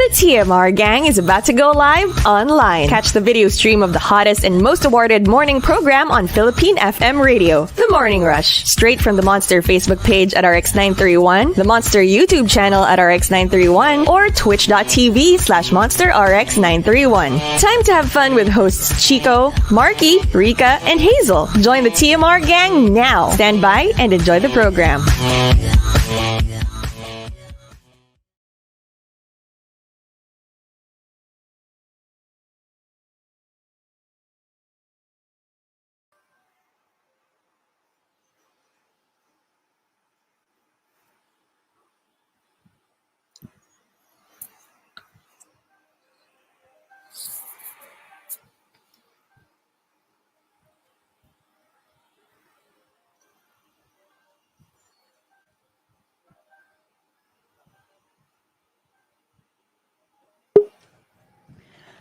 The TMR gang is about to go live online. Catch the video stream of the hottest and most awarded morning program on Philippine FM radio, The Morning Rush. Straight from the Monster Facebook page at RX931, the Monster YouTube channel at RX931, or twitch.tv/Monster RX931. Time to have fun with hosts Chico, Markki, Rica, and Hazel. Join the TMR gang now. Stand by and enjoy the program.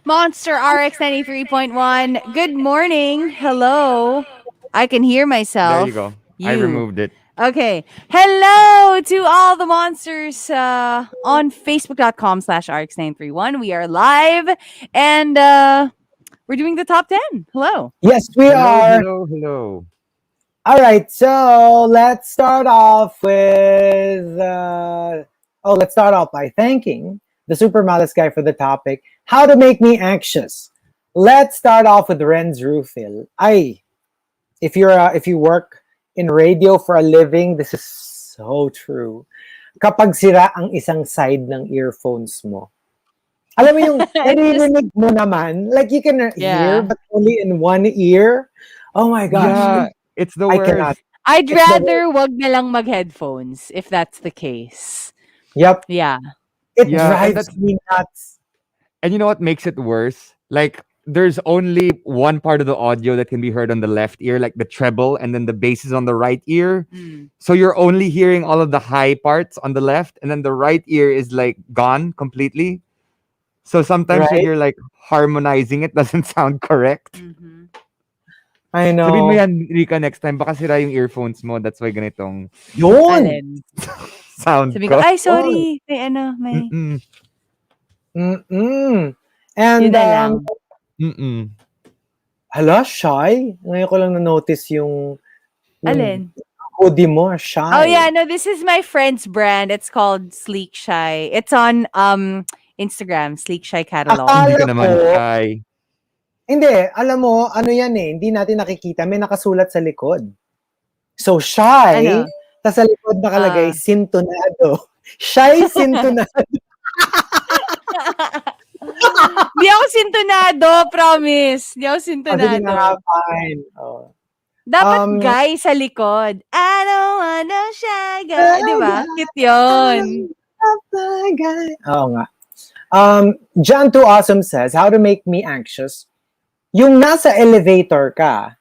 Monster RX93.1. Good morning. Hello. I can hear myself. There you go. I removed it. Okay. Hello to all the monsters on Facebook.com/RX931. We are live and we're doing the top 10. Hello. Yes, we are. Hello. All right, so let's start off with let's start off by thanking the Super Malice guy for the topic, how to make me anxious. Let's start off with Renz Rufil. If you work in radio for a living, this is so true. Kapag sira ang isang side ng earphones mo. Alam mo yung naririnig mo naman, like you can hear but only in one ear. Oh my gosh. Yeah, it's the worst. I cannot. I'd rather wag na lang mag-headphones if that's the case. Yep. Yeah. It drives me nuts. And you know what makes it worse? Like, there's only one part of the audio that can be heard on the left ear, like the treble, and then the bass is on the right ear. So you're only hearing all of the high parts on the left, and then the right ear is like gone completely. So sometimes when you're like harmonizing, it doesn't sound correct. I know. Sabihin mo yan, Rica, next time, baka sira yung earphones mo. That's why ganitong Yun! sound Sabi ko, ay, sorry. May may... And, hala, shy? Ngayon ko lang na-notice yung Alin? hoodie mo, shy. Oh, yeah. No, this is my friend's brand. It's called Sleek Shy. It's on Instagram, Sleek Shy Catalog. Hindi ka naman shy. Hindi, alam mo, ano yan hindi natin nakikita. May nakasulat sa likod. So, shy, tas sa likod nakalagay, sintonado. Shy, sintonado. Di ako sintonado, promise. Di ako sintonado. Fine. Oh. Dapat guy sa likod. I don't wanna shy guy. Di ba? Cute yun. Oo nga. John Too Awesome says, how to make me anxious. Yung nasa elevator ka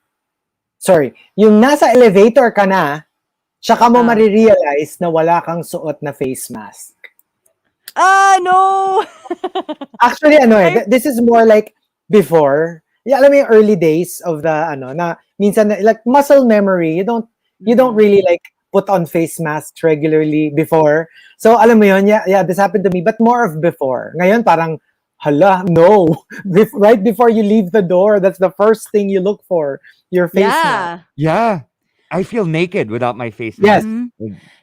na, tsaka mo marirealize na wala kang suot na face mask. No! Actually, this is more like before. Yeah, alam mo yung early days of the, na minsan, like muscle memory, you don't really like put on face masks regularly before. So, alam mo yun, yeah, this happened to me, but more of before. Ngayon, parang, hala, no. Right before you leave the door, that's the first thing you look for, your face mask. Yeah. I feel naked without my face mask. Yes.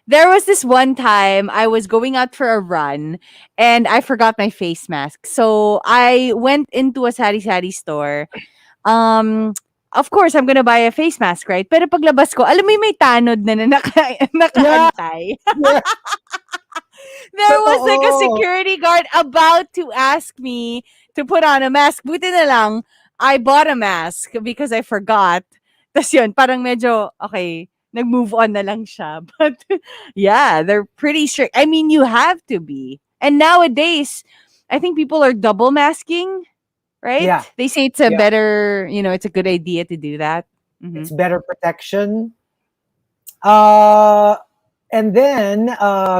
There was this one time I was going out for a run and I forgot my face mask. So I went into a sari-sari store. Of course, I'm gonna buy a face mask, right? Pero paglabas ko, alam mo yung may tanod na nakaantay. Yeah. There was like a security guard about to ask me to put on a mask. Buti na lang, I bought a mask because I forgot. Tas yun, parang medyo, okay, nag-move on na lang siya. But yeah, they're pretty strict. I mean, you have to be. And nowadays, I think people are double masking, right? Yeah. They say it's a better, it's a good idea to do that. It's better protection. And then,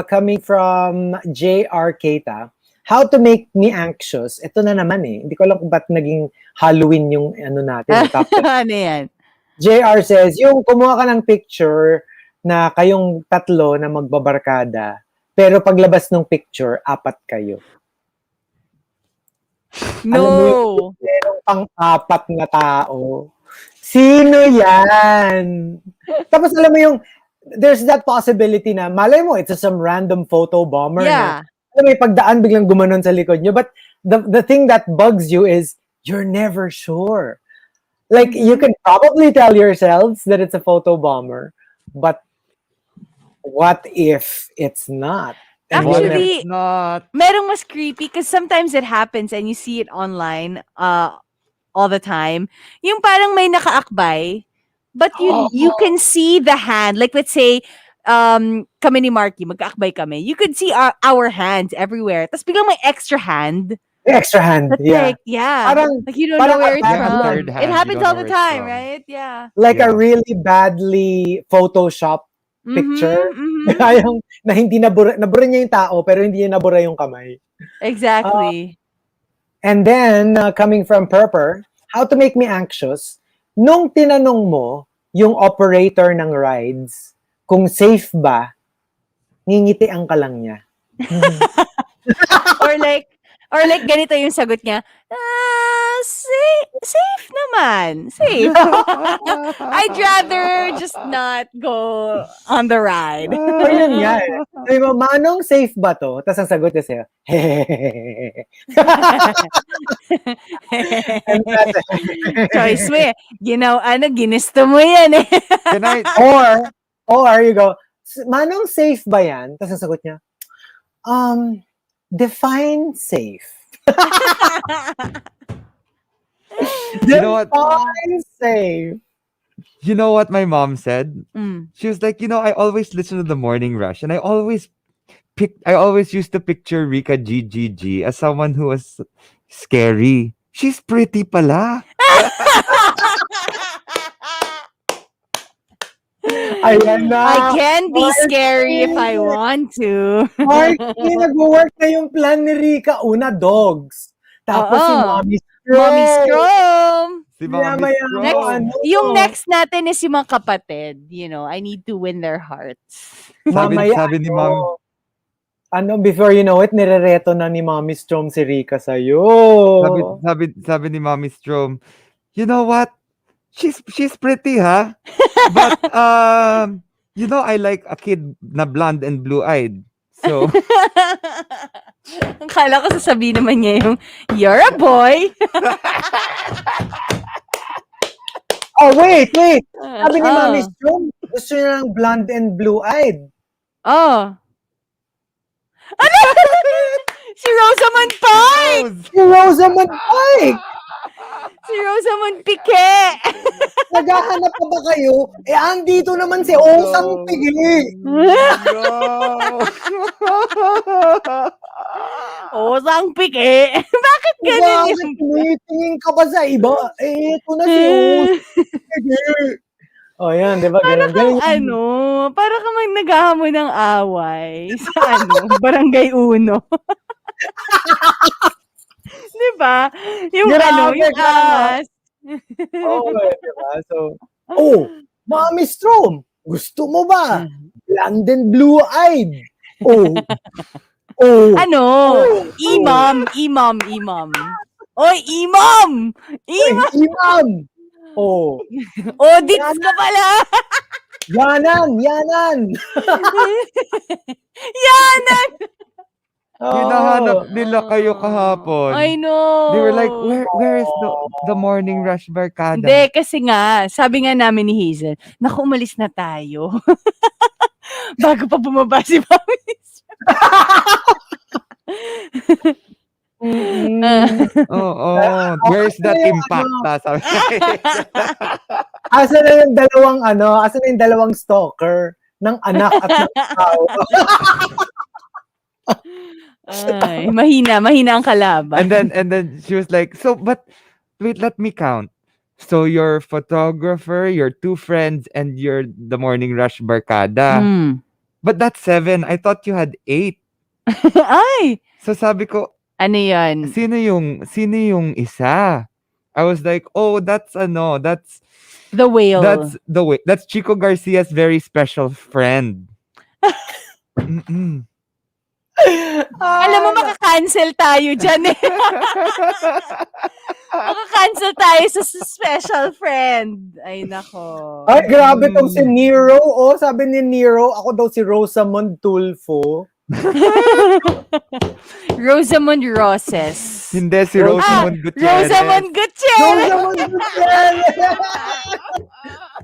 coming from J.R. Keita, how to make me anxious. Ito na naman Hindi ko alam kung ba't naging Halloween yung natin. Ano yan? JR says, yung kumuha ka ng picture na kayong tatlo na magbabarkada, pero paglabas ng picture, 4 kayo. Alam mo yung No. merong pang-apat na tao. Sino yan? Tapos alam mo yung, there's that possibility na, malay mo, it's some random photo bomber na, Yeah. alam mo yung pagdaan biglang gumanon sa likod nyo. But the thing that bugs you is, you're never sure. Like, you can probably tell yourselves that it's a photo bomber, but what if it's not? And What if Actually, it's not? merong mas creepy because sometimes it happens and you see it online all the time. Yung parang may nakaakbay, but you can see the hand. Like let's say kami ni Markki, magkaakbay kami. You could see our hands everywhere. Tapos biglang may extra hand. extra hand, That's yeah. like, yeah. Parang- Like you don't parang know where it's a from. third hand, It you happens don't all know the where it's time, from. right? Yeah. Like a Yeah. really badly Photoshop picture. Mhm. Yung na hindi nabura niya yung tao pero hindi niya nabura yung kamay. Exactly. And then, coming from Purper, how to make me anxious, nung tinanong mo yung operator ng rides, kung safe ba, ngingitian ka lang niya. or like ganito yung sagot niya. Safe naman. Safe. I'd rather just not go on the ride. So yun nga eh. Sabi mo, Manong, safe ba to? Tapos ang sagot niya sa'yo, hehehehe. And that's it. Choice mo eh. Ginusto mo yan eh. Can I? Or you go, Manong, safe ba yan? Tapos ang sagot niya, define safe. You know what? Define safe. You know what my mom said? Mm. She was like, I always listen to the Morning Rush, and I always used to picture Rica GGG as someone who was scary. She's pretty pala. Ayan na. I can be Markki! scary if I want to. Markki, nag-work na yung plan ni Rica. Una, dogs. Tapos si Oo. Mommy Strom. Mommy Scrum. Si Mommy Maya-maya Strom. mo, ano? Yung next natin is yung mga kapatid. I need to win their hearts. Sabi ni Mom, Before you know it, nirereto na ni Mommy Strom si Rica sa'yo. sabi ni Mommy Strom, you know what? She's pretty, huh? But I like a kid na blonde and blue-eyed. So Ang kala ko sasabihin naman niya yung, you're a boy. Oh, wait. Sabi ni Mommy Strom, gusto niya ng blonde and blue-eyed. Oh. Ano? Si Rosamund Pike! Si Rosamund Pike! Si Rosamund Pique! Naghahanap pa ba kayo? Andito naman si Osang Pigi. Osang Pique! Bakit ganun yung... Tumitingin ka ba sa iba? Ito na si Osang Pigi. Oh, yan, di ba? Para Ganun. kang para kang naghahamon ng away sa Barangay Uno. Di ba? Yung Grabe yung ka. angas. Oo, di ba? So, Mommy Strom, gusto mo ba? Blonde and blue-eyed. Oh. Imam. Oy, Imam! Imam. Oh. Audits ka pala! Yanan. Yanan! hinahanap nila kayo kahapon. I know. They were like, where is the Morning Rush barkada? Hindi, kasi nga, sabi nga namin ni Hazel, naku, umalis na tayo. Bago pa bumaba si Mami. Where's that impact? Sabi. Asa na yung dalawang stalker ng anak at ng tao? Ay, mahina ang kalaban. And then she was like, so but wait, let me count. So your photographer, your two friends, and the Morning Rush barkada. But that's 7. I thought you had 8. Ay! So sabi ko, ano yan? Sino yung isa? I was like, that's The whale. That's Chico Garcia's very special friend. Mm-mm. Alam mo, maka-cancel tayo dyan eh. Maka-cancel tayo sa special friend. Ay, nako. Ay, grabe tong si Nero. Oh, sabi ni Nero, ako daw si Rosamond Tulfo. Rosamond Roses. Hindi, si Rosamond Gutierrez. Rosamond Gutierrez. Rosamond Gutierrez!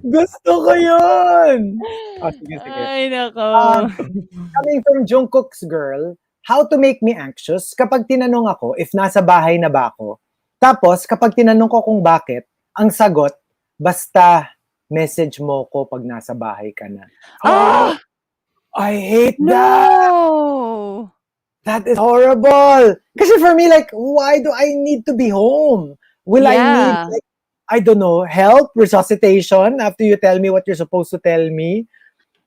Gusto ko yun! Oh, sige. Ay, nako. Coming from Jungkook's girl, how to make me anxious kapag tinanong ako if nasa bahay na ba ako. Tapos, kapag tinanong ko kung bakit, ang sagot, basta message mo ko pag nasa bahay ka na. Ah! I hate that! No! That is horrible! Kasi for me, like, why do I need to be home? Will I need, like, I don't know, help, resuscitation after you tell me what you're supposed to tell me?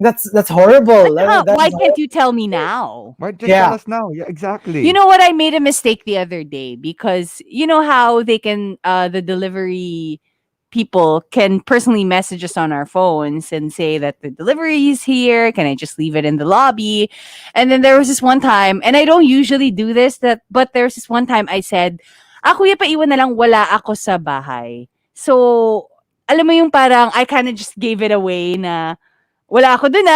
That's horrible. Why can't you tell me now? Why just tell us now? Yeah, exactly. You know what? I made a mistake the other day because you know how they can, the delivery people can personally message us on our phones and say that the delivery is here. Can I just leave it in the lobby? And then there was this one time, and I don't usually do this, but there was this one time I said, kuya, paiwan na lang, wala ako sa bahay. So, alam mo yung parang, I kind of just gave it away na, wala ako dun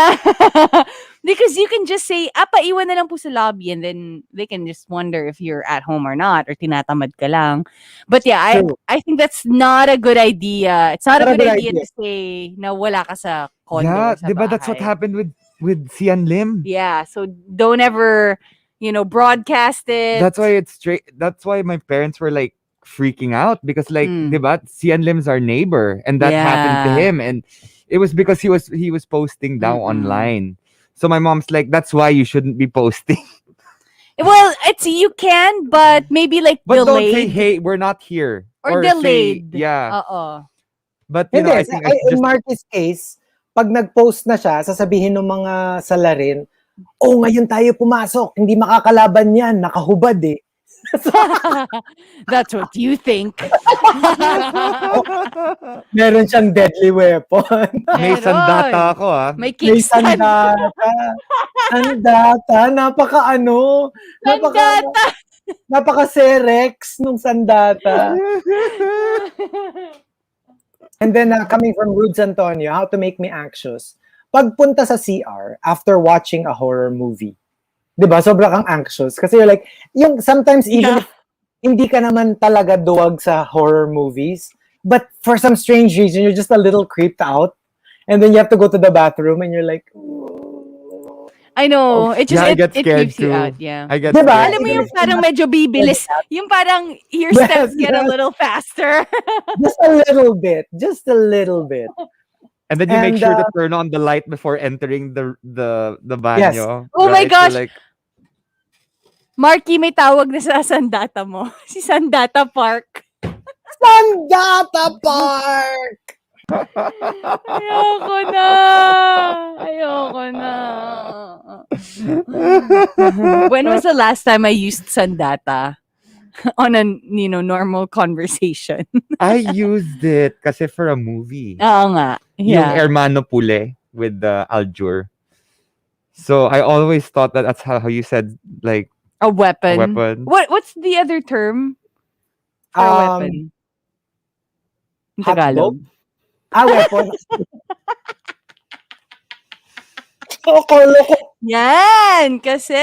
because you can just say, paiwan na lang po sa lobby, and then they can just wonder if you're at home or not, or tinatamad ka lang. But yeah, I think that's not a good idea. It's not a good idea to say na wala ka sa condo. Yeah, sa diba bahay. that's what happened with Sian Lim. Yeah, so don't ever, broadcast it. That's why that's why my parents were like freaking out because like diba Sian Lim's our neighbor and that happened to him, and it was because he was posting down online. So my mom's like, that's why you shouldn't be posting. Well, you can, but maybe like but delayed. Don't say, hey, we're not here. Or delayed. Say, yeah. But Hindi, I think in Markki's case, pag nag-post na siya, sasabihin ng mga salarin, ngayon tayo pumasok, hindi makakalaban yan, nakahubad eh. That's what you think. Meron siyang deadly weapon. May sandata ako May May sandata. Sandata. Napaka-serex nung sandata. And then coming from Rudes Antonio, how to make me anxious. Pagpunta sa CR after watching a horror movie. 'Di ba? Sobra kang anxious kasi you're like, sometimes even if hindi ka naman talaga duwag sa horror movies, but for some strange reason you're just a little creeped out, and then you have to go to the bathroom and you're like, I know. It creeps you out. Yeah. I get diba? scared. Alam mo yung parang medyo bibilis. Yung parang your steps get a little faster. Just a little bit. Just a little bit. And then you make sure to turn on the light before entering the banyo. Yes. Oh my gosh. So like, Markki, may tawag na sa Sandata mo. Si Sandata Park. Sandata Park! Ayoko na. When was the last time I used Sandata on a normal conversation? I used it kasi for a movie. Oo nga. Yeah. Yung Hermano Pule with Aljur. So I always thought that's how you said like a weapon. What's the other term for a weapon? In Tagalog. Weapon. Yan, kasi.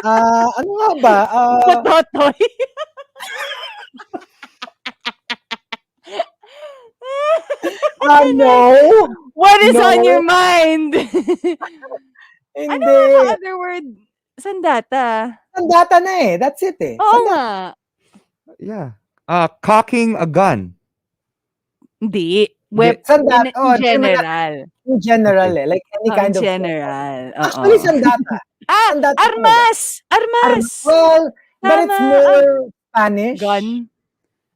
Ano nga ba? Totoy. No. What is on your mind? Hindi. Ano ang other word? Sandata. Sandata na eh. That's it eh. Oo nga. Yeah. Cocking a gun. Hindi. Sandata. In general. Okay. Like any kind of. General. Actually, sandata. Sandata Armas! Well, but it's more Spanish. Gun?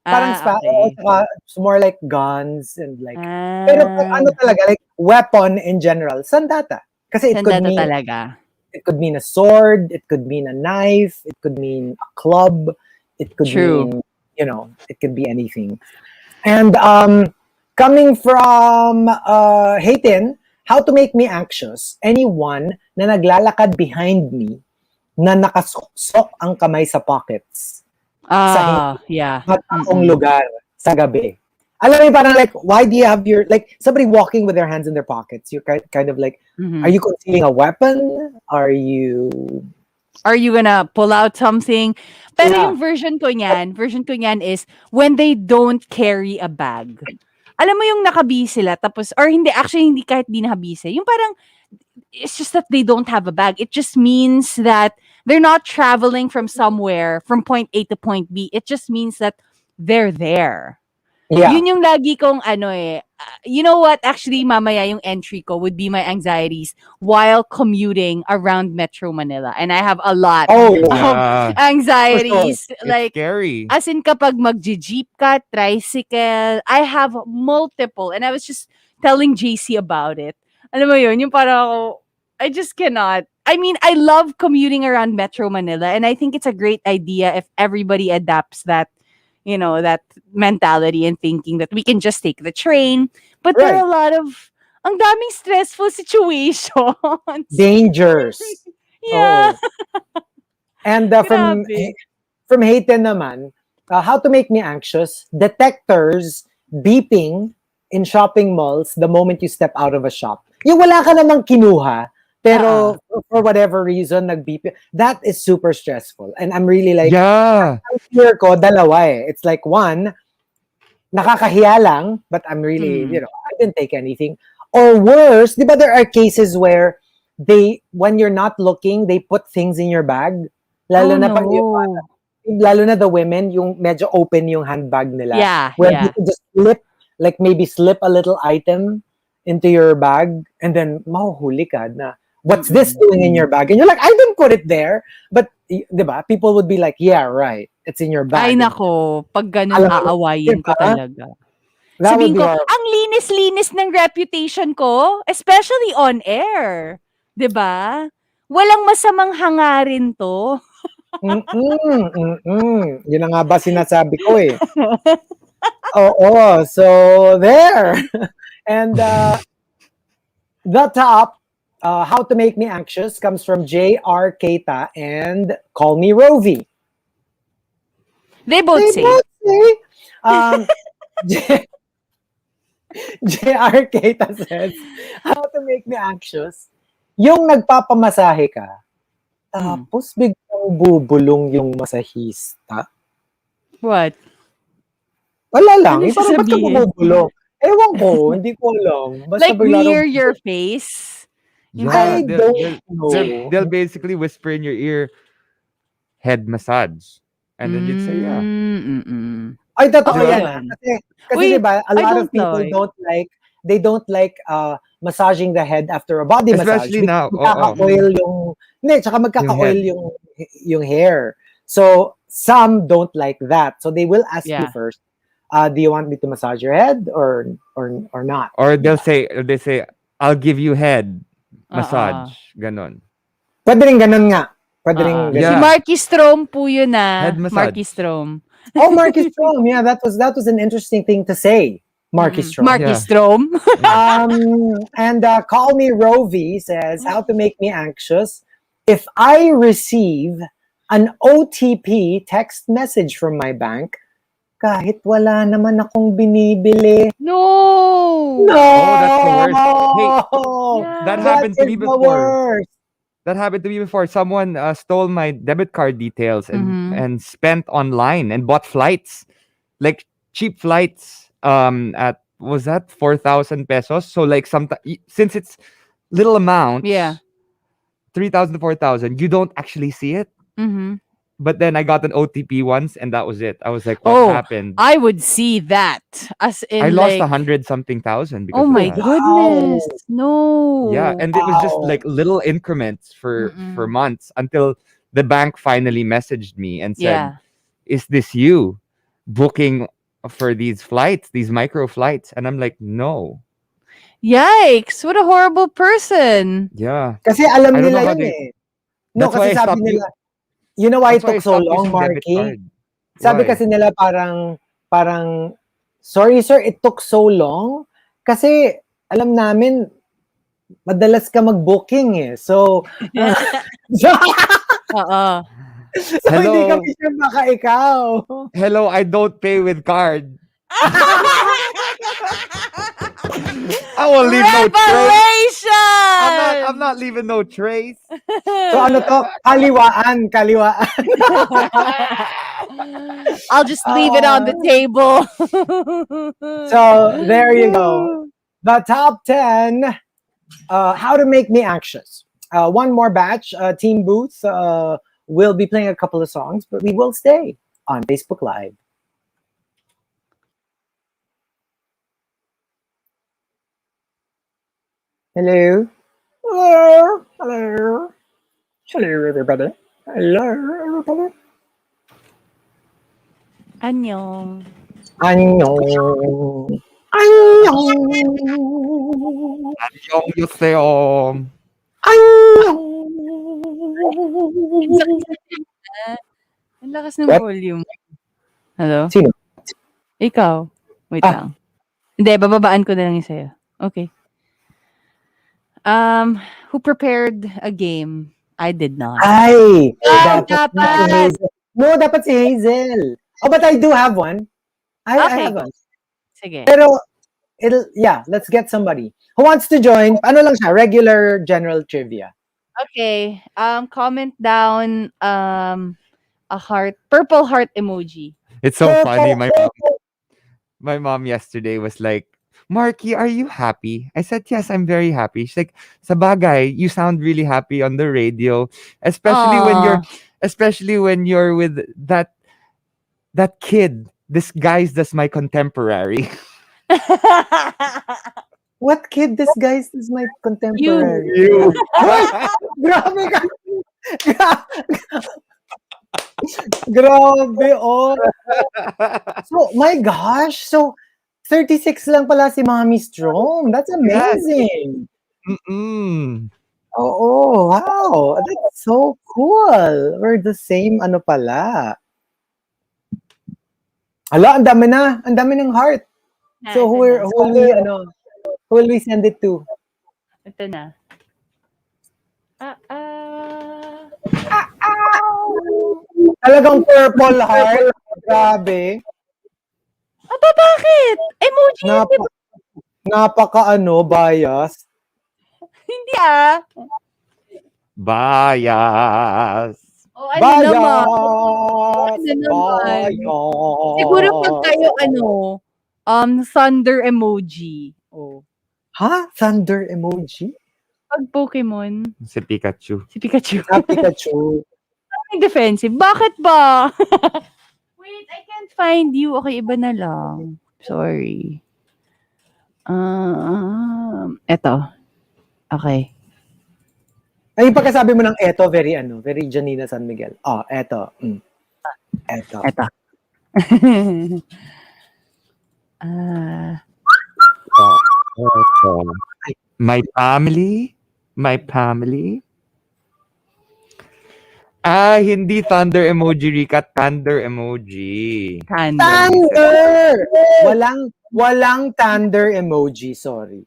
Parang Spanish. Okay. It's more like guns and like. Pero ano talaga, like weapon in general, sandata. Kasi it could mean. Talaga. It could mean a sword. It could mean a knife. It could mean a club. It could mean, it could be anything. And Coming from Hayden, how to make me anxious? Anyone na naglalakad behind me na nakasuksok ang kamay sa pockets sa hindi Yeah. mataong lugar sa gabi. Alam mo, parang like, why do you have your, like, somebody walking with their hands in their pockets? You're kind of like, are you concealing a weapon? Are you gonna pull out something? Pero Yeah. yung version ko niyan is when they don't carry a bag. Alam mo yung nakabisi sila, tapos, or hindi, actually, hindi kahit di nakabisi. Yung parang, it's just that they don't have a bag. It just means that they're not traveling from somewhere, from point A to point B. It just means that they're there. Yeah. Yun yung lagi kong you know what? Actually, mamaya yung entry ko would be my anxieties while commuting around Metro Manila. And I have a lot Oh, of Yeah. anxieties. It's Like, scary. as in kapag mag-jeep ka, tricycle, I have multiple. And I was just telling JC about it. Alam mo yun, yung parang I just cannot. I mean, I love commuting around Metro Manila, and I think it's a great idea if everybody adapts that, that mentality and thinking that we can just take the train. But there are a lot of ang daming stressful situations. Dangers. Yeah. Oh. And Grabe. from Hayden naman, how to make me anxious? Detectors beeping in shopping malls the moment you step out of a shop. Yung wala ka namang kinuha, pero for whatever reason, nag-beep. That is super stressful. And I'm really like, Yeah. ang fear ko, dalawa eh. It's like, one, nakakahiya lang, but I'm really, I didn't take anything. Or worse, di ba there are cases where when you're not looking, they put things in your bag. Lalo na pag lalo na the women, yung medyo open yung handbag nila. Yeah, Where yeah. you can just maybe slip a little item into your bag, and then mahuhuli ka na, what's this doing in your bag? And you're like, I didn't put it there. But, di ba, people would be like, yeah, right. It's in your bag. Ay nako, pag ganun aawayin ko talaga. That Sabihin would be ko, horrible. ang linis-linis ng reputation ko, especially on air. 'Di ba? Walang masamang hangarin to. Yun na nga ba sinasabi ko eh. Oo, so there. And the top, how to make me anxious, comes from J.R. Keita and Call Me Rovi. They both say. J.R. Keita says, how to make me anxious, yung nagpapamasahe ka, tapos biglang bubulong yung masahista. What? Wala lang. Ano Parang ba't ka sasabihin? bubulong? Ewan ko, hindi ko alam. Basta Like bigla near nung- your face? I don't know. They'll basically whisper in your ear, head massage. And then you'd say, yeah. Ay, totoo Okay. yan. Kasi Uy, diba, a I lot of don't people like. don't like massaging the head after a body massage. Especially now. Magkaka-oil magkaka-oil yung hair. So, some don't like that. So, they will ask you first, do you want me to massage your head or not? Or they say, I'll give you head massage. Ganon. Pwede rin ganun nga. Pwede rin ganun. Si Yeah. Markki Strom po yun ah. Head massage. Markki Strom. Oh, Markki Strom. Yeah, that was an interesting thing to say. Markki Strom. Markki Yeah. Strom. And Call Me Rovi says, how to make me anxious. If I receive an OTP text message from my bank, kahit wala naman akong binibili. No! No! that's the worst. Hey, Yeah. that happened to me is the before. worst. That happened to me before. Someone stole my debit card details and spent online and bought flights, like cheap flights. At was that 4,000 pesos? So like since it's little amount, 3,000 to 4,000, you don't actually see it. But then I got an OTP once, and that was it. I was like, what happened? I would see that. As in, I lost like, 100-something thousand because oh of my that. goodness. No. Yeah, and it was just like little increments for months until the bank finally messaged me and said, is this you booking for these flights, these micro flights? And I'm like, no. Yikes. What a horrible person. Yeah. Kasi alam I don't know nila how yun they- eh. No, That's why kasi I sabi stopped nila, you know why it That's why I took so stopped long, using debit Markki? card. Sabi Why? kasi nila parang Sorry sir, it took so long. Kasi alam namin, madalas ka mag-booking eh. So, Oo. so hindi Hello. kami sure baka ikaw. Hello, I don't pay with card. I won't leave no trace. Revelation! I'm not leaving no trace. So ano to? Kaliwaan. I'll just leave it on the table. So there you go. The top 10 how to make me anxious. One more batch. Team Booth will be playing a couple of songs, but we will stay on Facebook Live. Hello. Hello. Hello. Hello, everybody. Hello, everybody. Annyeong. Annyeong. Annyeong. Annyeonghaseyo. Ang lakas ng What? volume. Hello? Sino? Ikaw. Wait Ah. lang. Hindi, bababaan ko na lang yung sa'yo. Okay. Who prepared a game? I did not. Ay! Dapat. si Hazel. No, dapat si Hazel. Oh, but I do have one. I Okay. have one. Sige. Pero, let's get somebody. Who wants to join? Ano lang siya? Regular general trivia. Okay. Comment down a purple heart emoji. It's so Purple. funny. My mom yesterday was like, Markki, are you happy? I said, yes, I'm very happy. She's like, sa bagay, you sound really happy on the radio, especially when you're with that kid disguised as my contemporary. What kid disguised as my contemporary? You. Grabe ka. Grabe, oh. So, my gosh. So, 36 lang pala si Mommy Strong. That's amazing. Mm-mm. Oh, wow. That's so cool. We're the same ano pala. Ala, ang dami na. Ang dami ng heart. So, who will we send it to? Ito na. Talagang purple heart. Grabe. Aba, bakit? Emoji yun, di ba? Napaka bias. Hindi ah. Bias. O ano naman? Bias. Siguro pag kayo thunder emoji. Oh. Ha? Thunder emoji? Pag Pokemon, Si Pikachu. si Pikachu. Pikachu. Ang defensive. Bakit ba? Wait, I can't find you. Okay, iba na lang. Sorry. Eto. Okay. Ay, yung pagkasabi mo ng eto, very Janina San Miguel. Oh, eto. Eto. Eto. My family. Hindi thunder emoji, Rica. Thunder emoji. Thunder! Walang thunder emoji, sorry.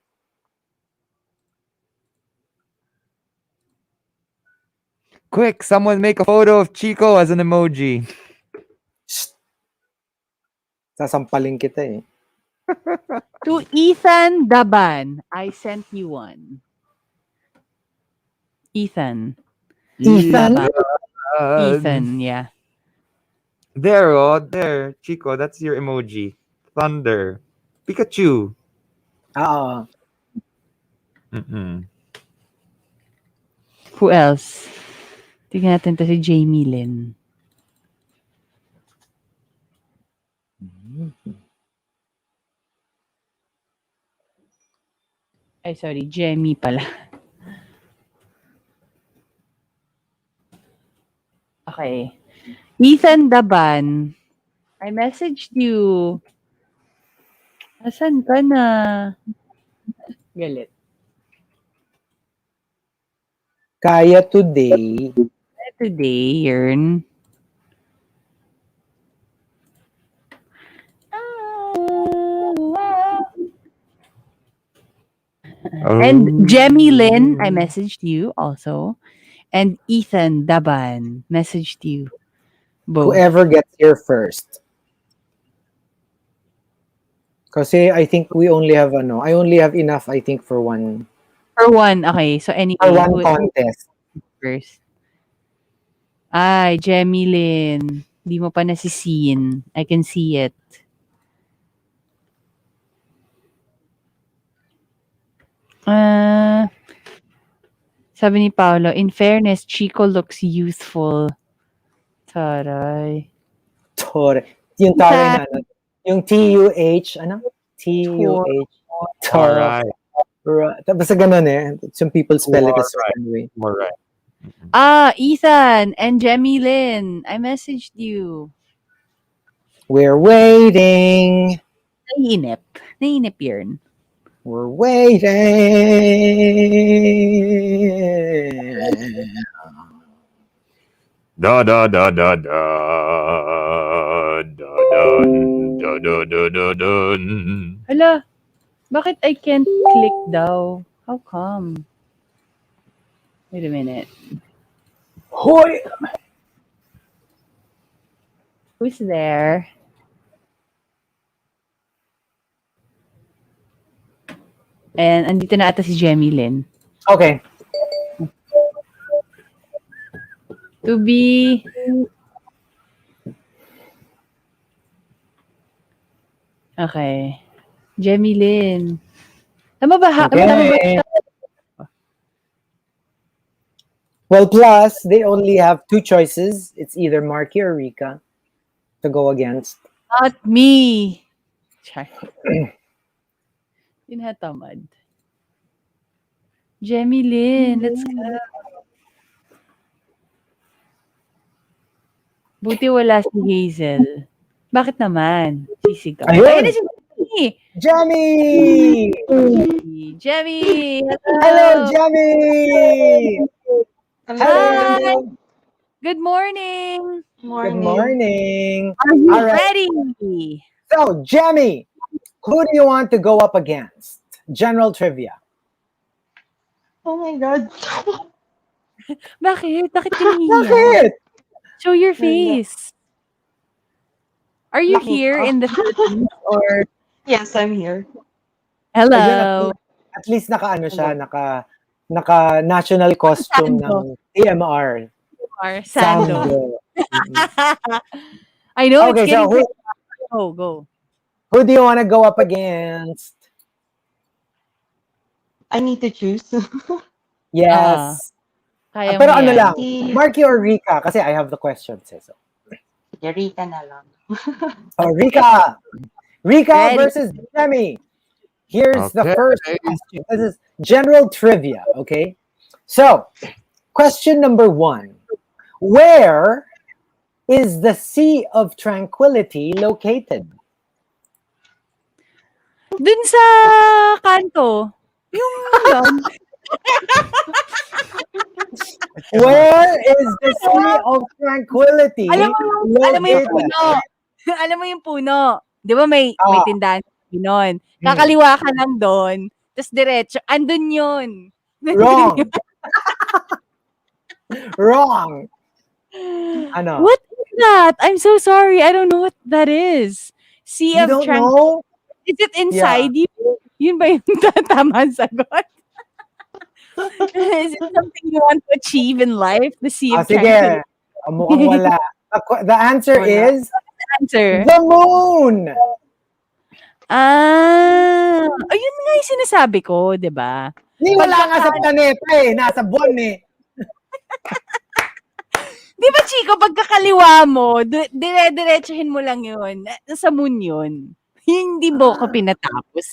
Quick, someone make a photo of Chico as an emoji. Sasampalin kita eh. To Ethan Daban, I sent you one. Ethan, yeah. There, Chico, that's your emoji. Thunder. Pikachu. Oo. Mm-mm. Who else? Tingnan natin to si Jamie Lynn. Ay, sorry. Jamie pala. Okay. Ethan Daban, I messaged you. Asan ka na? Galit. Kaya today. Today, Yern. And Jemmy Lynn, I messaged you also. And Ethan Daban messaged you both. Whoever gets here first. Kasi I think we only have I only have enough I think for one For one, okay. So anyway, for one who contest. first? Ay, Jemmy Lynn. Di mo pa nasisin. I can see it. Sabi ni Paolo, in fairness, Chico looks youthful. Taray. Tore. Yung tore na yung TUH TUH. Alright. Tapos sa ganun some people spell it a certain way. Alright. Ethan and Jemmy Lynn. I messaged you. We're waiting. Naiinip. Naiinip yun. We're waiting. Da da da da da da dun, da da da da dun. Hala, bakit I can't click daw? How come? Wait a minute. Hoy! Who's there? And andito na ata si Jemmy Lynn. Okay. To be... Okay. Jemmy Lynn. Tama ba? Okay. Tama ba? Well, plus, they only have two choices. It's either Markki or Rica to go against. Not me. Char. Tinatamad. Jemmy Lynn, let's go. Buti wala si Hazel. Bakit naman? Sisigaw. Ayun! Ayun na si Jemmy! Jemmy! Jemmy! Hello, Jemmy! Hi! Good morning! Good morning. Are you All right. ready? So, Jemmy, who do you want to go up against? General trivia. Oh my God. Bakit? Bakit ka nahihiya? Bakit? Show your face. Are you Bakit? here in the Philippines or... Yes, I'm here. Hello? Ayun, at least naka siya, naka national costume ng TMR. Or Sando. Sando. I know Okay, it's getting... so Go. who do you want to go up against? I need to choose. Yes. Kaya Pero mo ano yan. lang, Markki or Rica? Kasi I have the questions. So. Rica na lang. Oh, Rica! Rica Ready. versus Jemmy. Here's the Okay. first question. This is general trivia, okay? So, question number 1. Where is the Sea of Tranquility located? Dun sa kanto. Yung Where is the Sea of Tranquility alam mo yung located? puno. Alam mo yung puno. Di ba may tindahan nun. Hmm. Kakaliwa ka lang doon. Tapos diretso. Andun yun. Wrong. Wrong. Ano? What is that? I'm so sorry. I don't know what that is. Sea You of don't Tranquility. know? Is it inside you? Yun ba yung tama ang sagot? Is it something you want to achieve in life? The Sea of Tranquility? Sige. Mukhang wala. The answer is Answer. the moon. Ayun nga yung sinasabi ko, di ba? Hindi wala nga sa planeta nasa buwan Di ba, Chico, pagkakaliwa mo, dire-diretsuhin mo lang yun. Sa moon yun. Hindi mo ko pinatapos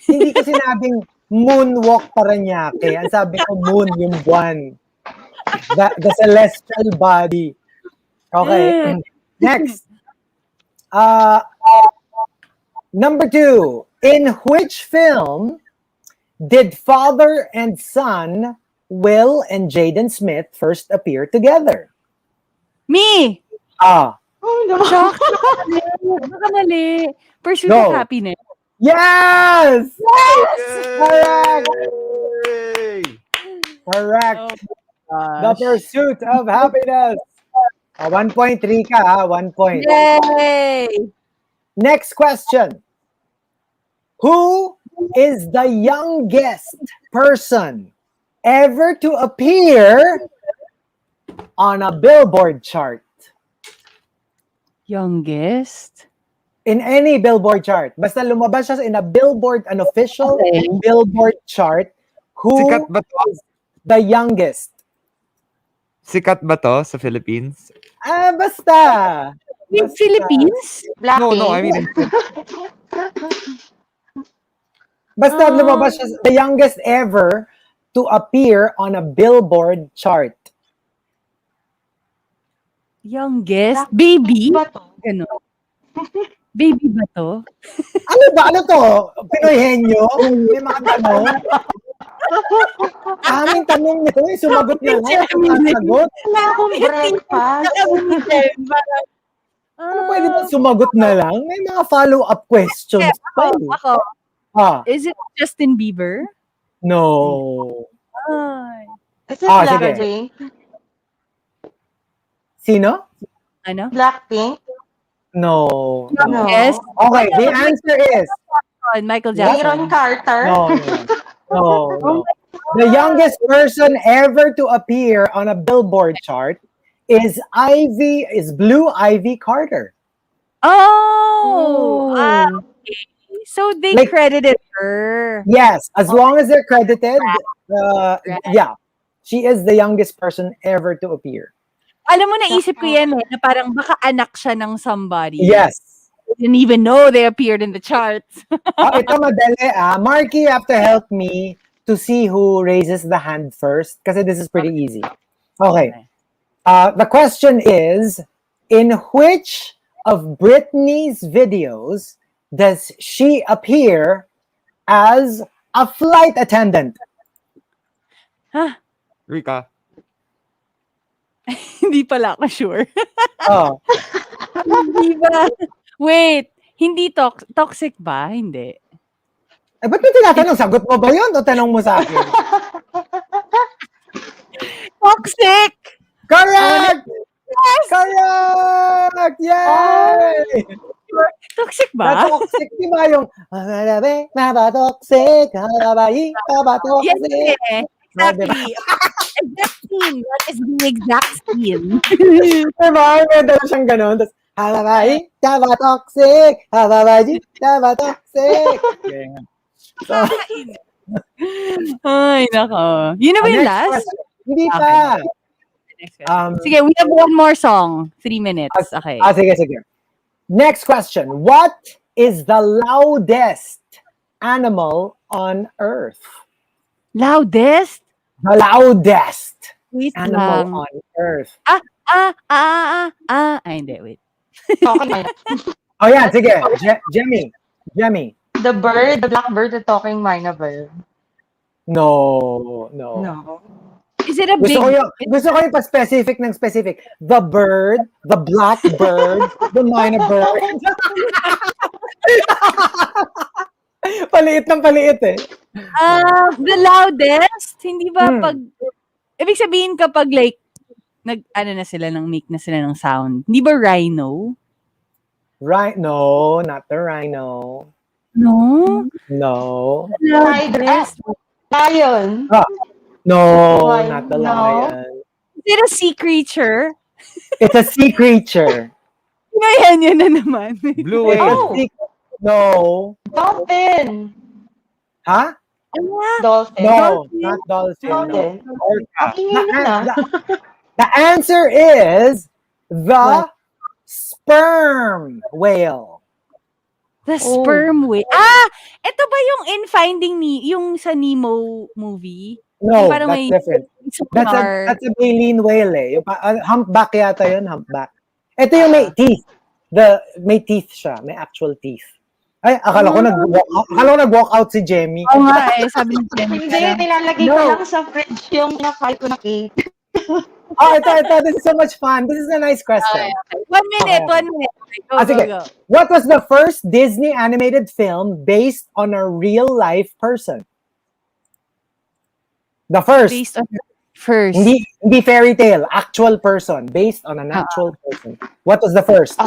Hindi ko sinabing moonwalk Paranaque. Ang sabi ko moon, yung buwan. The celestial body. Okay. Next. Number 2. In which film did father and son Will and Jaden Smith first appear together? Me! Oh no. Shock! Baka mali. Pursuit Go. of Happiness. Yes! Correct! Yay! Correct. Oh The gosh. pursuit of happiness. 1 point, Rica. 1 point. Yay! Next question. Who is the youngest person ever to appear on a Billboard chart? Youngest? In any Billboard chart. Basta lumabas siya in a Billboard, an official Okay. Billboard chart. Who Sikat ba to? is the youngest? Sikat ba to sa Philippines? Basta. In Philippines? No, I mean, Basta lumabas siya, the youngest ever to appear on a Billboard chart. Youngest? Baby? Ba to? Ganon. Baby ba to? Ano ba? Ano to? Pinoy henyo? May mga tanong? Aming tanong nito, sumagot na lang. Sagot? Wala akong breakfast. Ano pwede ba sumagot na lang? May mga follow-up questions pa. eh. Ako. Ah, Is it Justin Bieber? no. Ay. Is it sige. Blackpink? Sino? Ano? Blackpink? No. No. Yes. Okay, the answer is Michael Aaron Jackson. Carter? no. The youngest person ever to appear on a Billboard chart is Blue Ivy Carter. Oh! Oh. Okay. So they Like- credited her. Yes, as long as they're credited, yeah, she is the youngest person ever to appear. Alam mo, naisip ko yan na parang baka anak siya ng somebody. Yes. Didn't even know they appeared in the charts. Ito madali Markki, you have to help me to see who raises the hand first kasi this is pretty easy. Okay. The question is, in which of Britney's videos does she appear as a flight attendant? Rica. Hindi pala ako sure. Oh, Hindi ba? Wait, hindi toxic ba? Hindi. ba't mo tinatanong? Sagot mo ba yun o tanong mo sa akin? Toxic! Correct! Correct! Yay! Toxic Na ba? toxic, di ba yung toxic, toxic. Yes, exactly. Exact scene. That is the exact scene. Diba? May dala siyang ganun. Tapos, halabayi, toxic, halabayi, toxic. Yeah. So, Ay, nako. Yun na ba yung next last? question. Hindi pa. Next question. Sige, we have one more song. 3 minutes. Okay. Sige. Next question. What is the loudest animal on Earth? Loudest? The loudest Wait animal lang. on Earth. Ay, hindi, wait. Talking Oh, yeah, sige. Jemmy. The bird, the blackbird, the talking myna ba yun? No. No. Is it a big... Gusto ko yung pa-specific ng specific. The bird, the blackbird, the minor bird. Paliit eh. The loudest? Hindi ba Hmm. pag... Ibig sabihin kapag like, make na sila ng sound. Hindi ba rhino? No, not the rhino. No? No. Loudest? Lion. No, Lion, not the no. lion. Is it a sea creature? It's a sea creature. Ngayon, yun na naman. Blue It's a whale. sea- No. Dolphin. Huh? Dolphin. No, not dolphin. No. Dolphin. Orca. Ang ingay na. The answer is the What? sperm whale. The Oh. sperm whale. Ito ba yung in Finding yung sa Nemo movie? No, Parang that's may- different. That's a baleen whale eh. Yung humpback yata yun, humpback. Ito yung may teeth. May teeth siya, may actual teeth. Ay, akala ko nag-walk out si Jemmy. Oo nga eh, sabi ni Jenny. Hindi, nilalagay ko No. lang sa fridge yung kinakain ko na cake. Ito. This is so much fun. This is a nice question. Okay. 1 minute, 1 minute. Go, Sige. go. What was the first Disney animated film based on a real life person? The first. Based on first. Hindi fairy tale. Actual person. Based on an actual person. What was the first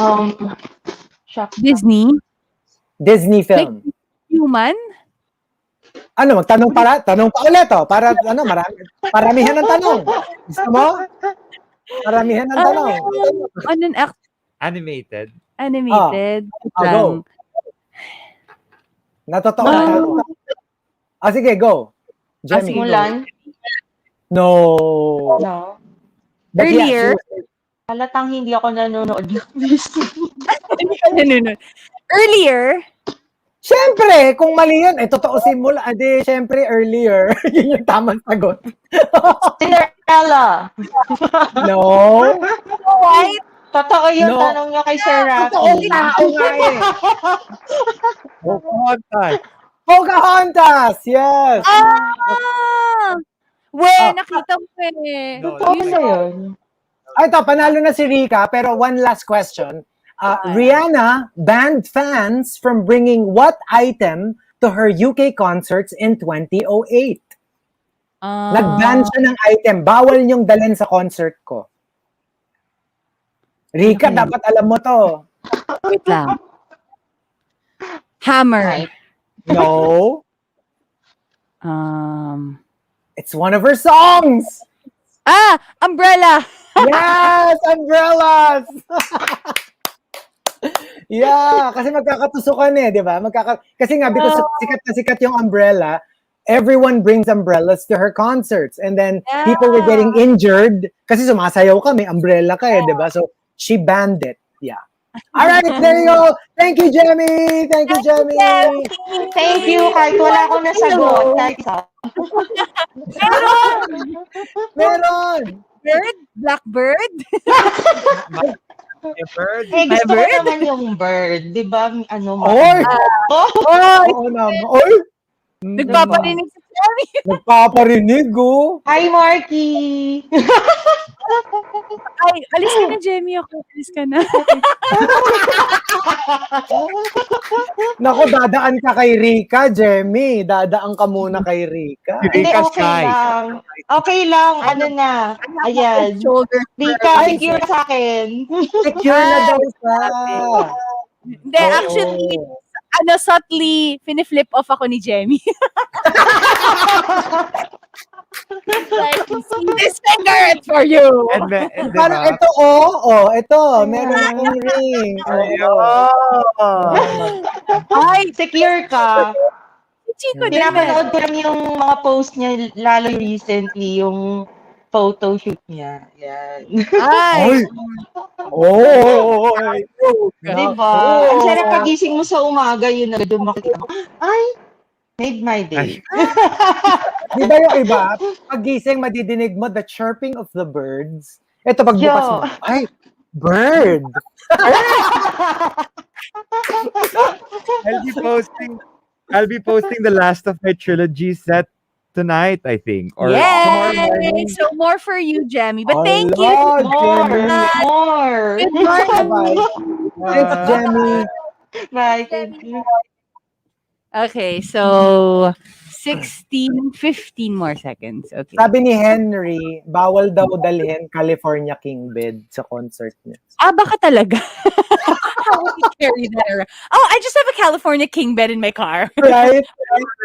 Shock. Disney. Disney Like film? human? Ano, magtanong para? Tanong pa ulit, oh. Para, paramihan ng tanong. Gusto mo? Paramihan ng tanong. On an Animated. animated. Go. Lang. Natotoo na. Sige, go. Jemmy. sige, Mulan? No. No. But Earlier. yes, Halatang hindi ako nanonood ng Disney. No. Earlier. Siyempre, kung mali yun, totoo simula. Siyempre, earlier. Yun yung tamang sagot. Cinderella. No. Right? Totoo yung No. tanong niya kay Sir Totoo Rafi. tao nga eh. Pocahontas. Pocahontas! Yes! Nakita ko eh. No, Totoo na yun. Ito, panalo na si Rica, pero one last question. Rihanna banned fans from bringing what item to her UK concerts in 2008? Nag-ban siya ng item. Bawal niyong dalhin sa concert ko. Rica, dapat alam mo to. Wait lang. Hammer. Right. No. It's one of her songs. Umbrella. Yes, umbrellas. Yeah, kasi magkakatusukan di ba? Kasi nga, because sikat na sikat yung umbrella, everyone brings umbrellas to her concerts. And then, people were getting injured kasi sumasayaw kami, umbrella ka di ba? So, she banned it. Yeah. All right, there you go. Thank you, Jemmy. Thank you, Jemmy. Thank you. Kahit wala akong nasagot. Kahit isa. Meron. Bird? Blackbird? Bird. Gusto ko bird? naman yung bird. Di ba? Oy! Oh, Oo naman. Oy! nagpaparinig sa Jerry. Nagpaparinig, oh. Hi, Markki! Ay, alis ka na, Jemmy. Ako, alis ka na. Nako, dadaan ka kay Rica, Jemmy. Dadaan ka muna kay Rica. Hindi, Rica okay Sky. lang. Okay lang. Ano na. Ayan. Shoulder. Rika, secure sa akin. Secure na daw siya. Hindi, actually, subtly, finiflip off ako ni Jemmy. Like, see this finger, it's for you. And Parang ito, ito. Meron akong ring. Ay, secure ka. Chico, Pinapanood ko lang yung mga post niya, lalo recently, yung photo shoot niya. Yan. Ay! Oy! Diba? Ang sarap pagising mo sa umaga, yun agad yung makikita mo. Ay! Made my day. Di ba yung iba, pagising, madidinig mo the chirping of the birds. Ito, pagbukas mo, ay, bird! I'll be posting the last of my trilogy set tonight, I think. Or Yay! So more for you, Jemmy. But thank you. More! Good morning. Bye. Thanks, Jenny. Bye, thank you. Okay, so 15 more seconds. Okay. Sabi ni Henry, bawal daw dalhin California King bed sa concert niya. Baka talaga. How would you carry that around? Oh, I just have a California king bed in my car. Right?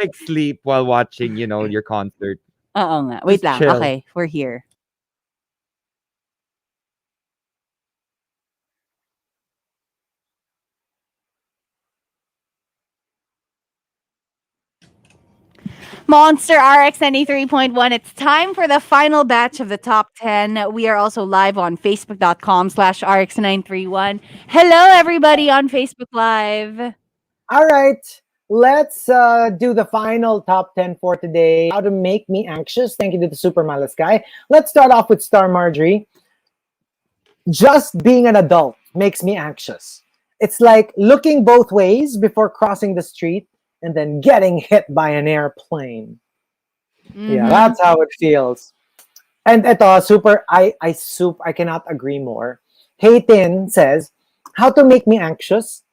like sleep while watching, your concert. Oo nga. Wait lang. Chill. Okay, we're here. Monster RX93.1. It's time for the final batch of the top 10. We are also live on Facebook.com/RX931. Hello, everybody on Facebook Live. All right. Let's do the final top 10 for today. How to make me anxious. Thank you to the Super Malas guy. Let's start off with Star Marjorie. Just being an adult makes me anxious. It's like looking both ways before crossing the street and then getting hit by an airplane. Yeah, that's how it feels. And ito, I cannot agree more. Haytin says, how to make me anxious?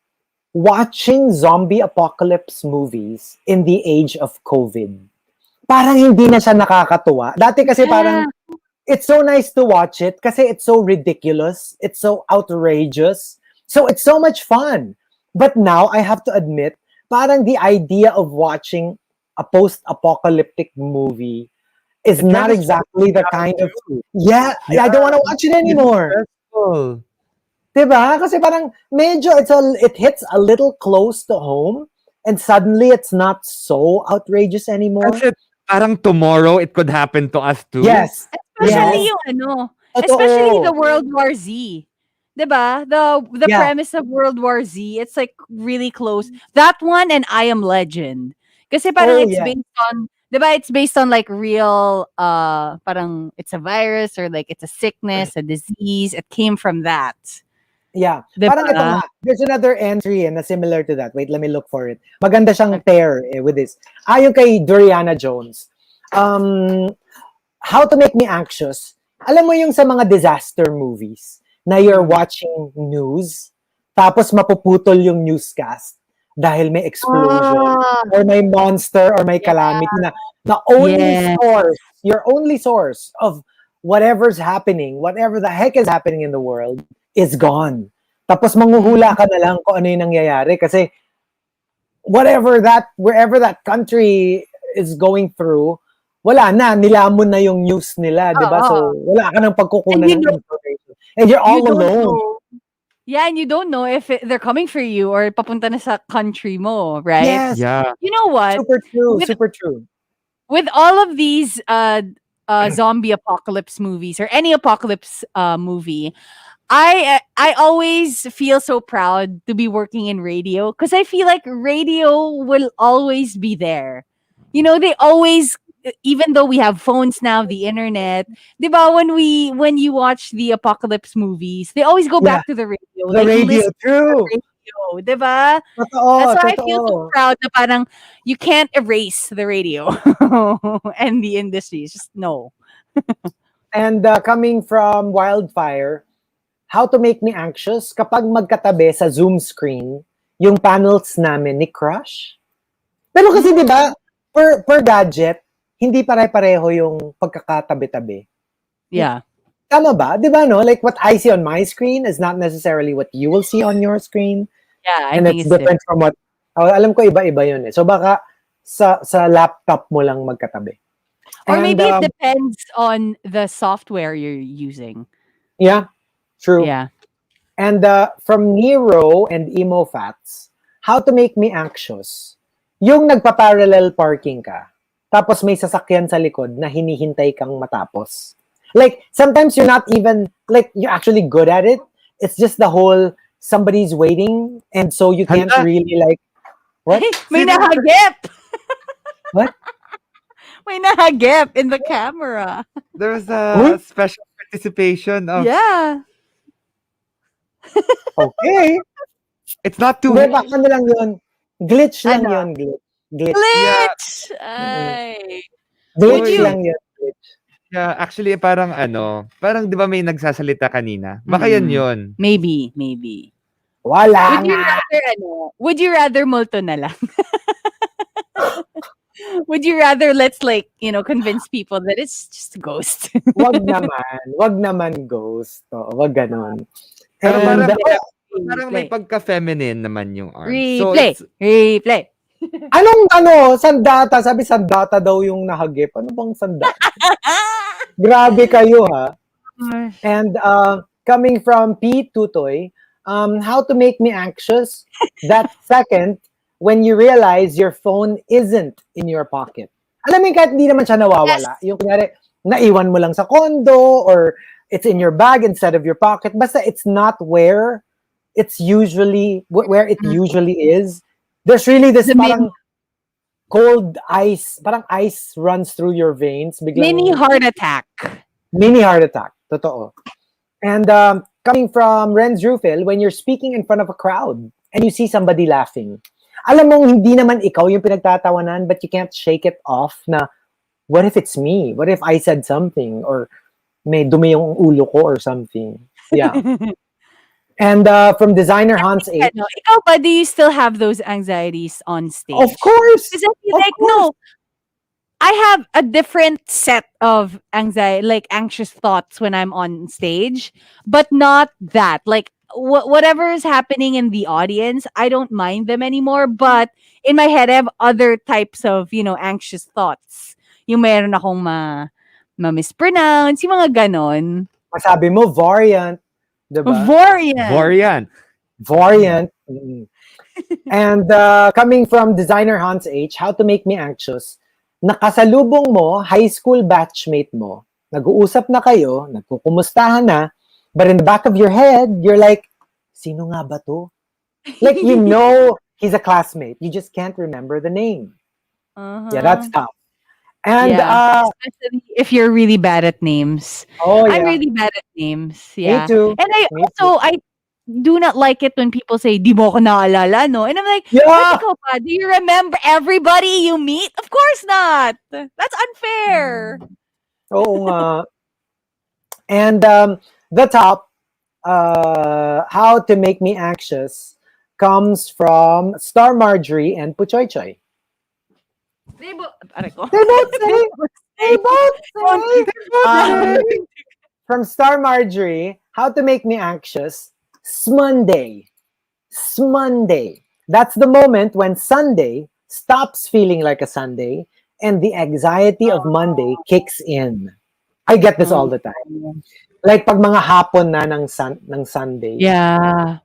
Watching zombie apocalypse movies in the age of COVID. Parang hindi na siya nakakatuwa. Dati kasi parang, it's so nice to watch it kasi it's so ridiculous. It's so outrageous. So it's so much fun. But now, I have to admit, parang the idea of watching a post-apocalyptic movie is It not kinda exactly the kind of... Yeah, I don't want to watch it anymore. stressful. Diba? Kasi parang medyo it hits a little close to home and suddenly it's not so outrageous anymore. Kasi parang tomorrow it could happen to us too. Yes. Especially Yes. yung Totoo. especially the World War Z. 'Di ba? The Yeah. premise of World War Z, it's like really close. That one and I Am Legend. Kasi parang Oh, it's yeah. based on, 'di ba? It's based on like real parang it's a virus or like it's a sickness, a disease. It came from that. Yeah. 'Di Parang ito ba? nga, there's another entry na similar to that. Wait, let me look for it. Maganda siyang pair with this. Yung kay Doriana Jones. How to make me anxious. Alam mo yung sa mga disaster movies na you're watching news, tapos mapuputol yung newscast dahil may explosion or may monster or may calamity na the only Yeah. source, your only source of whatever's happening, whatever the heck is happening in the world is gone. Tapos manghuhula ka na lang kung ano yung nangyayari kasi wherever that country is going through, wala na, nilamon na yung news nila, di ba? So, wala ka nang pagkukunan And you ng don't- information. And you're all You don't alone. know. Yeah, and you don't know if they're coming for you or papunta na sa country mo, right? Yes. Yeah. You know what? Super true. With- Super true. With all of these zombie apocalypse movies or any apocalypse movie, I always feel so proud to be working in radio because I feel like radio will always be there. You know, they always, even though we have phones now, the internet, diba, when you watch the apocalypse movies, they always go back to the radio. The Like, radio, listen to true. the radio, diba? Totoo, That's why I totoo. feel so proud na parang you can't erase the radio and the industry. It's just no. And coming from Wildfire, how to make me anxious kapag magkatabi sa Zoom screen yung panels namin ni Crush. Pero kasi di ba, per gadget, hindi pare-pareho yung pagkakatabi-tabi. Yeah. Tama ba? Di ba, no? Like what I see on my screen is not necessarily what you will see on your screen. Yeah, I And think it's it's different from what... alam ko iba-iba yun eh. So baka sa laptop mo lang magkatabi. Or And, maybe it depends on the software you're using. Yeah, true. Yeah. And from Nero and Emo Fats, how to make me anxious. Yung nagpa-parallel parking ka, tapos may sasakyan sa likod na hinihintay kang matapos. Like, sometimes you're not even, like, you're actually good at it. It's just the whole, somebody's waiting, and so you can't Hala. really, like, what? May nahagip! What? May nahagip in the camera. There's a special participation of Yeah. Okay. it's not too Hindi, baka ano lang yun. Glitch lang Ano? yun, glitch. Glitch! Ay. Glitch you- lang yun, glitch. Yeah, actually parang parang 'di ba may nagsasalita kanina? Baka yan Mm. 'yun. Maybe. Wala Would you nga. rather would you rather multo na lang? Would you rather let's like, convince people that it's just a ghost? Wag naman ghost. Wag ganon. Pero And, parang may pagka-feminine naman yung arm. So Replay. Replay. anong sandata? Sabi sandata daw yung nahagip. Ano bang sandata? Grabe kayo ha. And coming from P. Tutoy, how to make me anxious that second when you realize your phone isn't in your pocket. Alam mo kahit hindi naman siya nawawala. Yung kunyari, naiwan mo lang sa condo or it's in your bag instead of your pocket. Basta it's not where it usually is. There's really this parang cold ice, parang ice runs through your veins. Biglang, Mini heart attack. Mini heart attack. Totoo. And coming from Renz Rufil, when you're speaking in front of a crowd and you see somebody laughing, alam mong hindi naman ikaw yung pinagtatawanan, but you can't shake it off na, what if it's me? What if I said something? Or may dumi yung ulo ko or something? Yeah. And from designer Hans H. Ano, ikaw ba, do you still have those anxieties on stage? Of course. Because I feel Of like, course. no, I have a different set of anxiety, like anxious thoughts when I'm on stage, but not that. Like whatever is happening in the audience, I don't mind them anymore. But in my head, I have other types of, anxious thoughts. Yung meron akong ma-mispronounce, yung mga ganon. Masabi mo, variant. Diba? Variant. Variant. Mm. And coming from designer Hans H, how to make me anxious. Nakasalubong mo, high school batchmate mo, nag-uusap na kayo, nagkukumustahan na, but in the back of your head, you're like, sino nga ba to? Like, you know he's a classmate. You just can't remember the name. Yeah, that's tough. And especially if you're really bad at names. Oh, yeah. I'm really bad at names. Yeah. Me too. And I do not like it when people say, di mo ko naalala, no? And I'm like, Yeah. "Ba't ikaw pa? Do you remember everybody you meet? Of course not. That's unfair." Oo nga. And the top, how to make me anxious, comes from Star Marjorie and Puchoy Choy. They both say. From Star Marjorie, how to make me anxious, Monday. Monday. That's the moment when Sunday stops feeling like a Sunday and the anxiety of Monday kicks in. I get this all the time. Like pag mga hapon na ng Sunday. Yeah.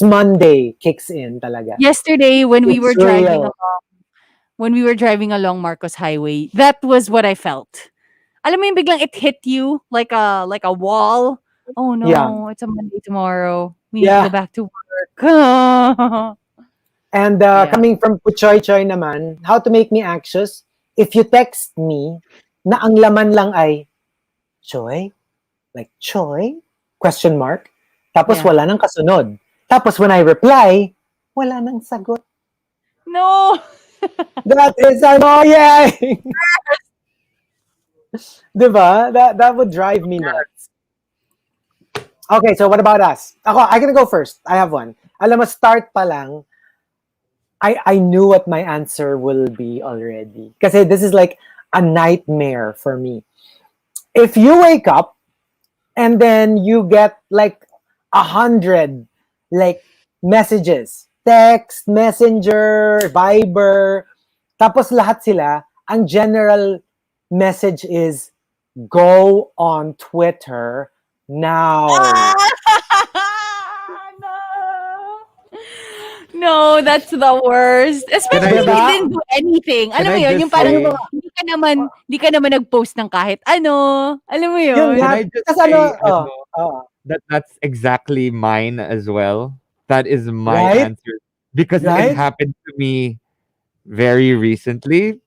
Monday kicks in talaga. Yesterday when we were It's real. driving along Marcos Highway, that was what I felt. Alam mo yung biglang it hit you like a wall. Oh no, Yeah. it's a Monday tomorrow. We need Yeah. to go back to work. And coming from Puchoy Choy naman, how to make me anxious, if you text me na ang laman lang ay Choy? Like Choy? Question mark. Tapos Yeah. wala nang kasunod. Tapos when I reply, wala nang sagot. No. That is annoying. Diba? That would drive me nuts. Okay, so what about us? I can go first. I have one. Alam mo, start pa lang, I knew what my answer will be already. Kasi this is like a nightmare for me. If you wake up and then you get like 100 like messages, text, messenger, Viber, tapos lahat sila, ang general message is go on Twitter now. No, that's the worst. Especially if you Diba? didn't do anything. Can Alam mo I yun, just yung parang say- hindi ka naman nag-post ng kahit ano. Alam mo yun? Yun Can nga. I just Kasi say, ano, that's exactly mine as well. That is my Right? answer. Because Right? it happened to me very recently.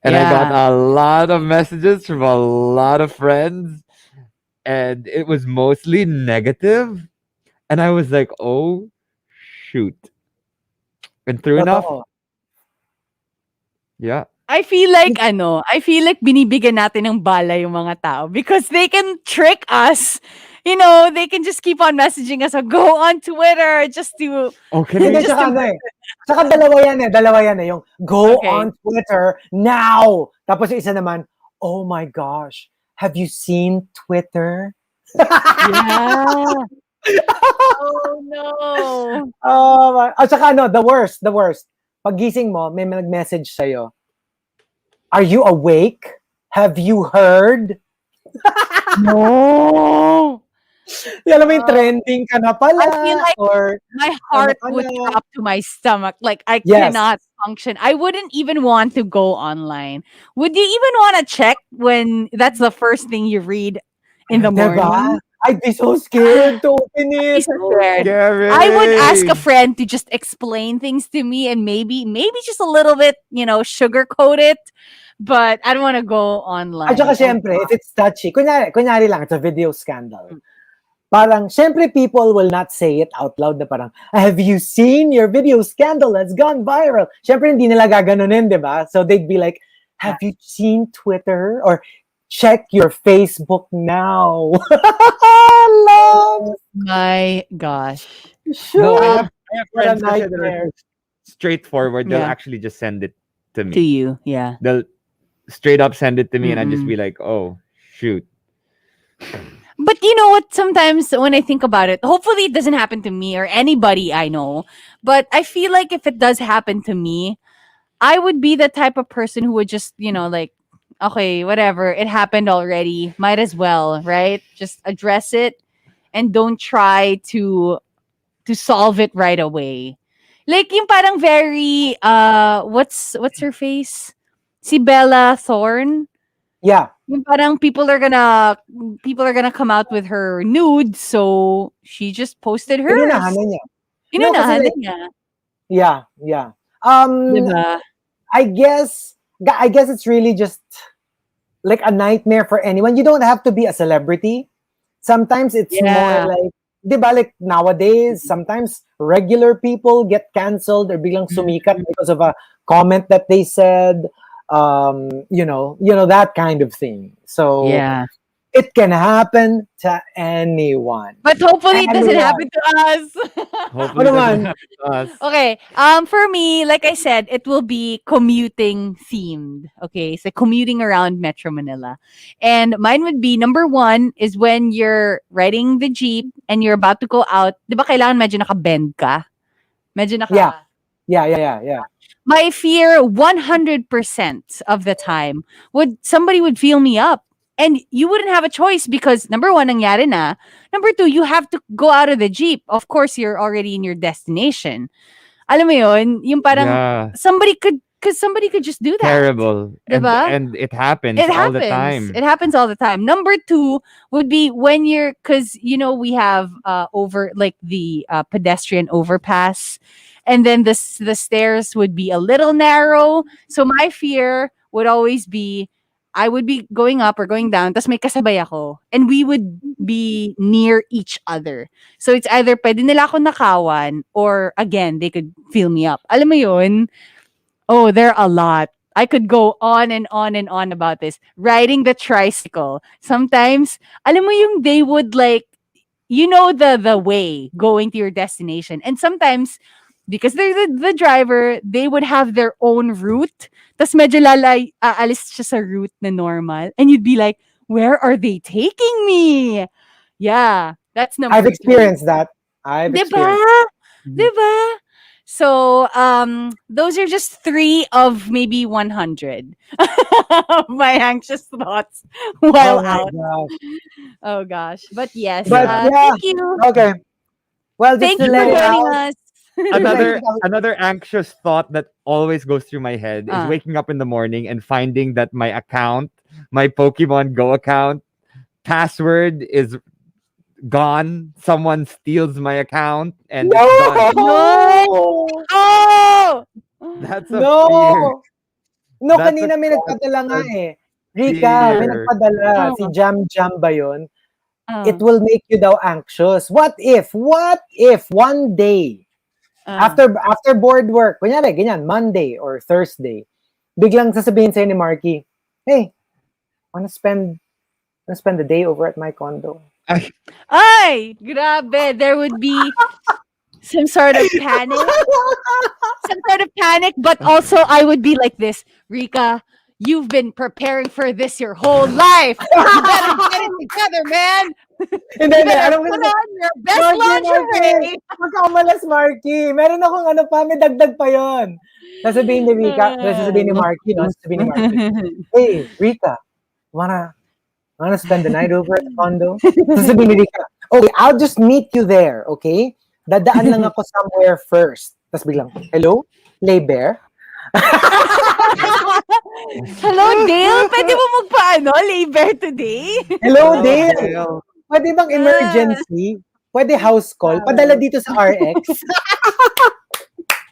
And I got Yeah. a lot of messages from a lot of friends. And it was mostly negative. And I was like, oh, shoot. And true enough, totoo. yeah. I feel like binibigyan natin ng bala yung mga tao because they can trick us. You know, they can just keep on messaging us or go on Twitter just to Okay. Hindi, tsaka ano eh. Tsaka dalawa yan eh. Yung go Okay. on Twitter now. Tapos yung isa naman, oh my gosh, have you seen Twitter? Yeah. Oh no. Oh my. At saka ano, the worst. Paggising mo, may nag-message sa'yo. Are you awake? Have you heard? No. Alam mo yung trending ka na pala. I feel like or my heart ano would ka na. drop to my stomach. Like I Yes. cannot function. I wouldn't even want to go online. Would you even want to check when that's the first thing you read in the Diba? morning? I'd be so scared to open I'd be it. so scared. Scary. I would ask a friend to just explain things to me and maybe just a little bit, sugarcoat it. But I don't want to go online. At saka syempre, if it's touchy, kunyari lang, it's a video scandal. Parang, syempre people will not say it out loud na parang, have you seen your video scandal that's gone viral? Syempre hindi nila gaganunin, di ba? So they'd be like, have you seen Twitter? Or check your Facebook now. Hello. My gosh. Shoot. No, I Uh, have What a friends kasi that are nightmare. straightforward. They'll Yeah. actually just send it to To me. you, yeah. They'll straight up send it to me, and I just Mm-mm. be like, oh shoot. But you know what? Sometimes when I think about it, hopefully it doesn't happen to me or anybody I know. But I feel like if it does happen to me, I would be the type of person who would just, like, okay, whatever, it happened already. Might as well, right? Just address it and don't try to solve it right away. Like yung parang very what's her face? Si Bella Thorne. Yeah. Yung parang people are gonna come out with her nude, so she just posted Inunahan hers. na niya. No, kasi Inunahan na like, niya. yeah. Um, Diba? I guess it's really just like a nightmare for anyone. You don't have to be a celebrity. Sometimes it's more Yeah. like, di ba, like nowadays, sometimes regular people get canceled or biglang sumikat Mhm. because of a comment that they said, that kind of thing. So Yeah. it can happen to anyone. But hopefully it doesn't Anyone. happen to us. Hopefully Ano it doesn't man? happen to us. Okay. For me, like I said, it will be commuting themed. Okay. So commuting around Metro Manila. And mine would be number one is when you're riding the jeep and you're about to go out. Di ba kailangan medyo naka-bend ka? Medyo Yeah. naka... Yeah. My fear 100% of the time somebody would feel me up. And you wouldn't have a choice because number one, nangyari na. Number two, you have to go out of the jeep. Of course, you're already in your destination. Alam mo yun, yung parang Yeah, somebody could just do that. terrible. Diba? And it happens It all the happens. time. It happens all the time. Number two would be when because we have over like the pedestrian overpass, and then the stairs would be a little narrow. So my fear would always be I would be going up or going down, tas may kasabay ako, and we would be near each other. So it's either pwede nila ako nakawan or again they could feel me up. Alam mo yun? Oh, there are a lot. I could go on and on and on about this. Riding the tricycle. Sometimes, alam mo yung they would like, the way going to your destination. And sometimes, because they're the driver, they would have their own route. Tas medyo aalis siya sa route na normal. And you'd be like, where are they taking me? Yeah, that's number I've three. experienced that. I've Diba? experienced. Diba? So, those are just 3 of maybe 100 my anxious thoughts while Oh my out. gosh. Oh gosh. But yes, But Yeah. yeah, thank you. okay. Well, just Thank to you for let it joining out. us. Another anxious thought that always goes through my head is Ah. waking up in the morning and finding that my account, my Pokemon Go account, password is gone. Someone steals my account and it's done. No! Oh! That's a fear. No! No, That's kanina a may nagpadala nga constant eh. Rica, may fear. nagpadala. Oh. Si Jam ba yun? It Oh. will make you daw anxious. What if one day, Ah. after board work, kunyari, ganyan, Monday or Thursday, biglang sasabihin sa'yo ni Markki, hey, wanna spend the day over at my condo? Ay, grabe. There would be some sort of panic. But also I would be like this, Rica, you've been preparing for this your whole life. You better get it together, man. Hindi, You better alam mo put na, on your best Markki, lingerie. magkamalas, Markki. Meron akong ano pa, may dagdag pa yon. Sasabihin ni Rica, sasabihin ni Markki, no? Sasabihin ni Markki, hey, Rica, wanna spend the night over at the condo? Sasabihin ni Rica, okay, I'll just meet you there, okay? Dadaan lang ako somewhere first. Tapos biglang, hello? Lay bear? Hello, Dale. Pwede mo labor today? Hello, Oh, Dale? Dale. Pwede bang emergency? Pwede house call? Padala dito sa RX?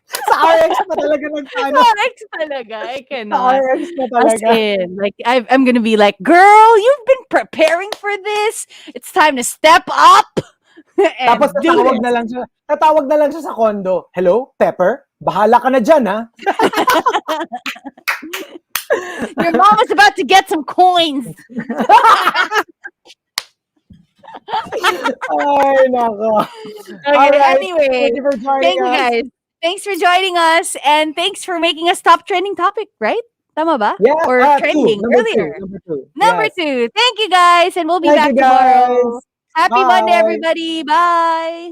Sa RX pa talaga nagpaano. RX talaga. I Sa cannot. RX pa As talaga. in, like, I'm gonna be like, girl, you've been preparing for this. It's time to step up and Tapos do tatawag this. na lang siya sa condo. Hello, Pepper? Bahala ka na dyan, ha? Your mom is about to get some coins. Ay, nako. All Okay, right. anyway, Thank you for joining thank you us. guys. Thanks for joining us and thanks for making us top trending topic, right? Tama ba? Yeah, Or two. trending Number two. earlier. Number two. Number Yes. 2. Thank you guys and we'll be Thank you, back tomorrow. guys. Happy Monday Bye. everybody. Bye.